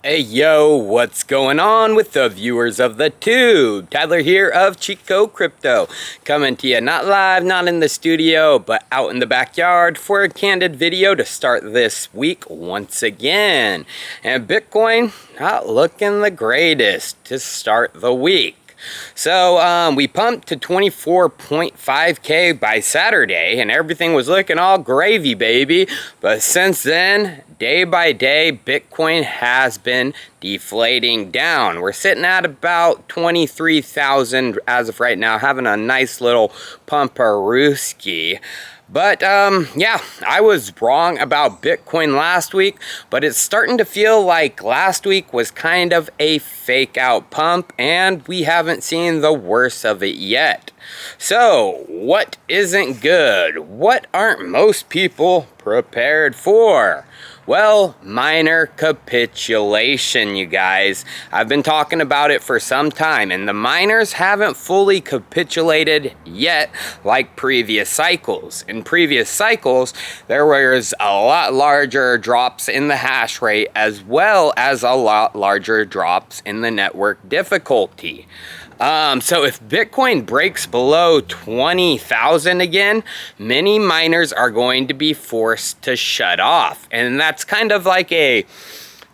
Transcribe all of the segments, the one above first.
Hey yo, what's going on with the viewers of the tube? Tyler here of Chico Crypto, coming to you not live, not in the studio, but out in the backyard for a candid video to start this week once again. And Bitcoin not looking the greatest to start the week. So we pumped to 24.5k by Saturday and everything was looking all gravy, baby. But since then, day by day, Bitcoin has been deflating down. We're sitting at about 23,000 as of right now, having a nice little pumperooski. But yeah, I was wrong about Bitcoin last week, but it's starting to feel like last week was kind of a fake out pump and we haven't seen the worst of it yet. So what isn't good? What aren't most people prepared for? Well, miner capitulation, you guys. I've been talking about it for some time, and the miners haven't fully capitulated yet like previous cycles. In previous cycles, there was a lot larger drops in the hash rate as well as a lot larger drops in the network difficulty. So if Bitcoin breaks below 20,000 again, many miners are going to be forced to shut off. And that's kind of like a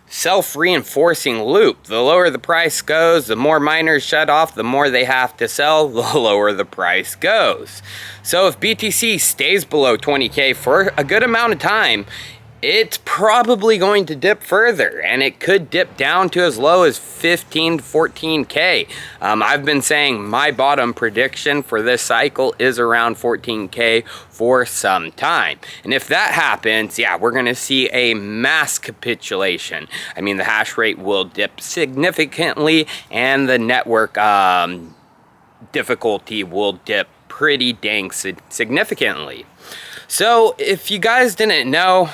self-reinforcing loop. The lower the price goes, the more miners shut off, the more they have to sell, the lower the price goes. So if BTC stays below 20k for a good amount of time, it's probably going to dip further, and it could dip down to as low as 15 to 14k. I've been saying my bottom prediction for this cycle is around 14k for some time. And if that happens, yeah, we're going to see a mass capitulation. I mean, the hash rate will dip significantly, and the network difficulty will dip pretty dang significantly. So if you guys didn't know,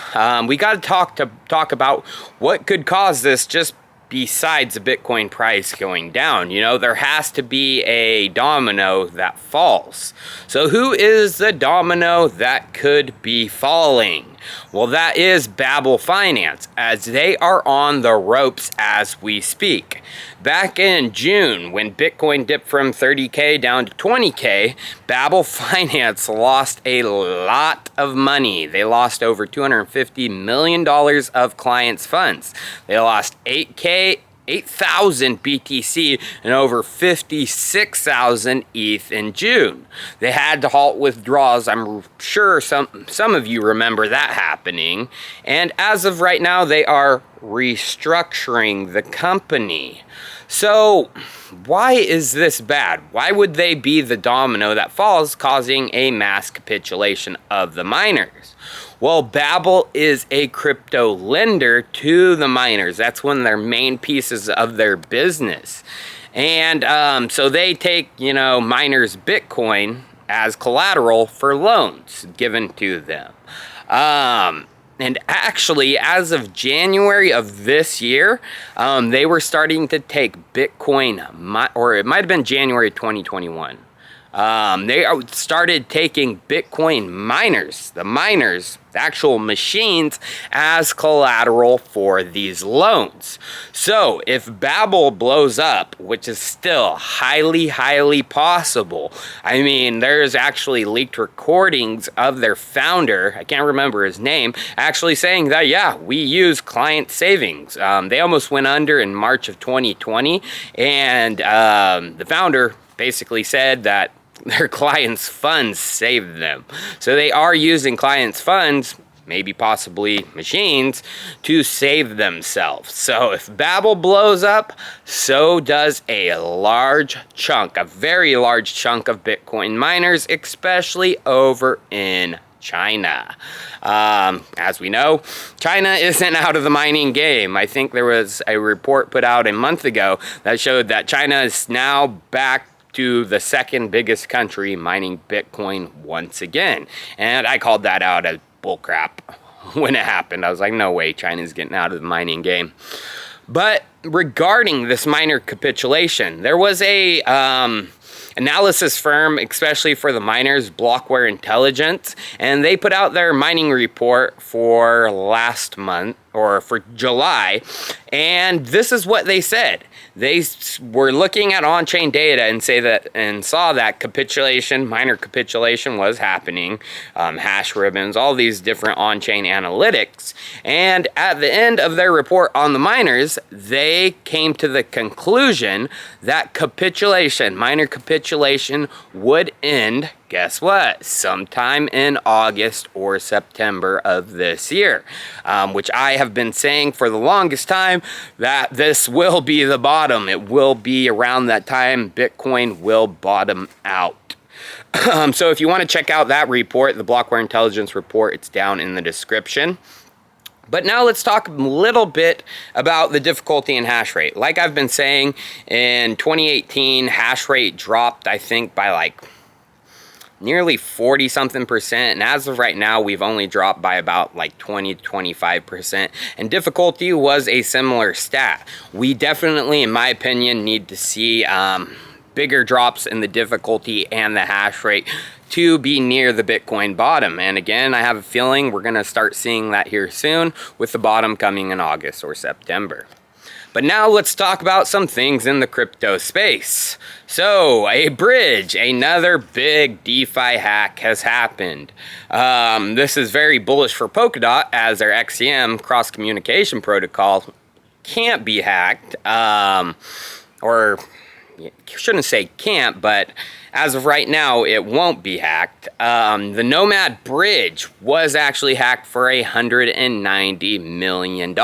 we got to talk about what could cause this just besides the Bitcoin price going down. You know, there has to be a domino that falls. So who is the domino that could be falling? Well, that is Babel Finance, as they are on the ropes as we speak. Back in June, when Bitcoin dipped from 30k down to 20k, Babel Finance lost a lot of money. They lost over $250 million of clients' funds. They lost 8,000 BTC and over 56,000 ETH in June. They had to halt withdrawals. I'm sure some of you remember that happening. And as of right now, they are restructuring the company. So why is this bad? Why would they be the domino that falls, causing a mass capitulation of the miners? Well, Babel is a crypto lender to the miners. That's one of their main pieces of their business. And so they take, you know, miners' Bitcoin as collateral for loans given to them. And actually, as of January of this year, they were starting to take Bitcoin, or it might have been January 2021. They started taking Bitcoin miners, the actual machines, as collateral for these loans. So if Babel blows up, which is still highly possible, I mean, there's actually leaked recordings of their founder, I can't remember his name, actually saying that, yeah, we use client savings. They almost went under in March of 2020, and the founder basically said that their clients' funds saved them. So they are using clients' funds, maybe possibly machines, to save themselves. So if Babel blows up, so does a large chunk, a very large chunk of Bitcoin miners, especially over in China. As we know, China isn't out of the mining game. I think there was a report put out a month ago that showed that China is now back to the second biggest country mining Bitcoin once again. And I called that out as bullcrap when it happened. I was like, no way, China's getting out of the mining game. But regarding this miner capitulation, there was a analysis firm, especially for the miners, Blockware Intelligence, and they put out their mining report for last month, or for July, and this is what they said. They were looking at on-chain data and saw that capitulation, minor capitulation was happening, hash ribbons, all these different on-chain analytics. And at the end of their report on the miners, they came to the conclusion that capitulation, minor capitulation, would end, guess what, sometime in August or September of this year, which I have been saying for the longest time that this will be the bottom. It will be around that time Bitcoin will bottom out. So if you want to check out that report, the Blockware Intelligence report, it's down in the description. But now let's talk a little bit about the difficulty in hash rate. Like I've been saying, in 2018, hash rate dropped, I think, by like nearly 40-something%. And as of right now, we've only dropped by about like 20 to 25%. And difficulty was a similar stat. We definitely, in my opinion, need to see bigger drops in the difficulty and the hash rate to be near the Bitcoin bottom. And again, I have a feeling we're going to start seeing that here soon, with the bottom coming in August or September. But now let's talk about some things in the crypto space. So, a bridge, another big DeFi hack has happened. This is very bullish for Polkadot, as their XCM cross-communication protocol can't be hacked, or shouldn't say can't, but as of right now, it won't be hacked. The Nomad Bridge was actually hacked for $190 million.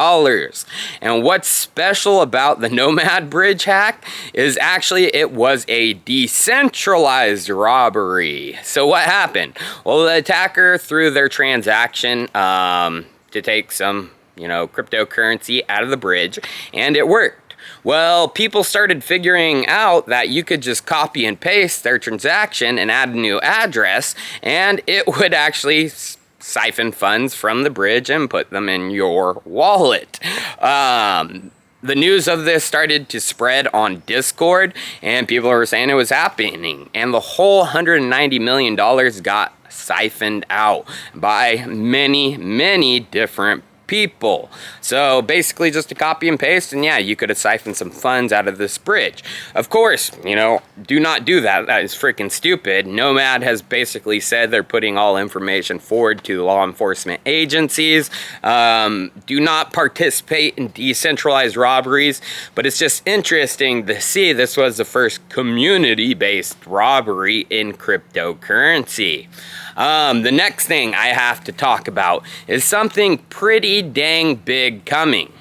And what's special about the Nomad Bridge hack is actually it was a decentralized robbery. So what happened? Well, the attacker threw their transaction to take some, cryptocurrency out of the bridge, and it worked. Well, people started figuring out that you could just copy and paste their transaction and add a new address, and it would actually siphon funds from the bridge and put them in your wallet. The news of this started to spread on Discord, and people were saying it was happening, and the whole $190 million got siphoned out by many, many different people. So basically just a copy and paste, and yeah, you could have siphoned some funds out of this bridge. Of course, do not do that. That is freaking stupid. Nomad has basically said they're putting all information forward to law enforcement agencies. Do not participate in decentralized robberies, but it's just interesting to see this was the first community-based robbery in cryptocurrency. The next thing I have to talk about is something pretty dang big coming.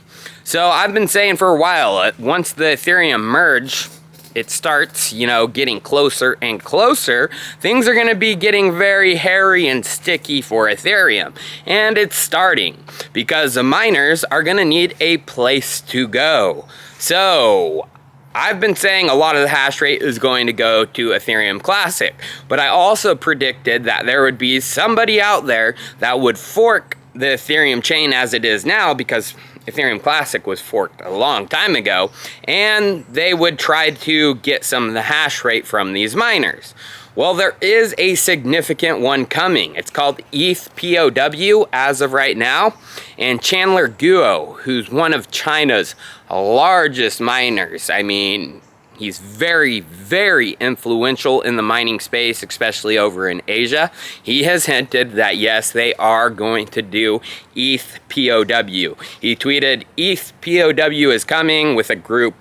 So I've been saying for a while, once the Ethereum merge, it starts, getting closer and closer, things are going to be getting very hairy and sticky for Ethereum. And it's starting, because the miners are going to need a place to go. So I've been saying a lot of the hash rate is going to go to Ethereum Classic, but I also predicted that there would be somebody out there that would fork the Ethereum chain as it is now, because Ethereum Classic was forked a long time ago, and they would try to get some of the hash rate from these miners. Well, there is a significant one coming. It's called ethpow as of right now. And Chandler Guo, who's one of China's largest miners, I mean, he's very, very influential in the mining space, especially over in Asia. He has hinted that, yes, they are going to do ethpow. He tweeted, ethpow is coming, with a group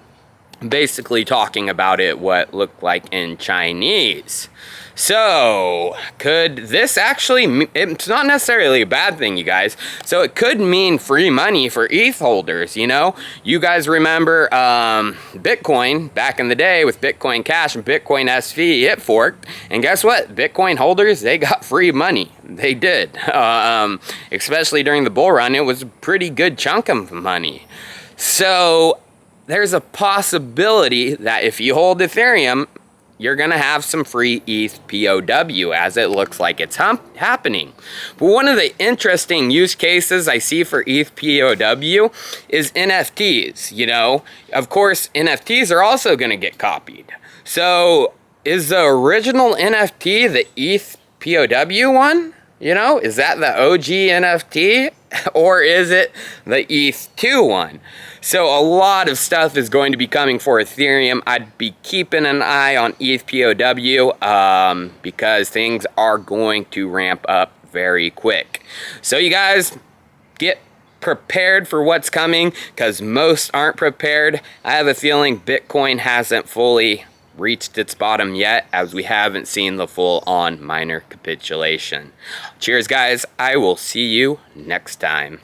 basically talking about it, what looked like in Chinese. So, could this actually, it's not necessarily a bad thing, you guys. So it could mean free money for ETH holders, You guys remember Bitcoin back in the day with Bitcoin Cash and Bitcoin SV, it forked. And guess what? Bitcoin holders, they got free money. They did. Especially during the bull run, it was a pretty good chunk of money. So there's a possibility that if you hold Ethereum, you're going to have some free ethpow, as it looks like it's happening. But one of the interesting use cases I see for ethpow is NFTs, Of course, NFTs are also going to get copied. So, is the original NFT the ethpow one? Is that the OG NFT? Or is it the ETH2 one? So a lot of stuff is going to be coming for Ethereum. I'd be keeping an eye on ethpow because things are going to ramp up very quick. So you guys, get prepared for what's coming, because most aren't prepared. I have a feeling Bitcoin hasn't fully reached its bottom yet, as we haven't seen the full-on miner capitulation. Cheers, guys. I will see you next time.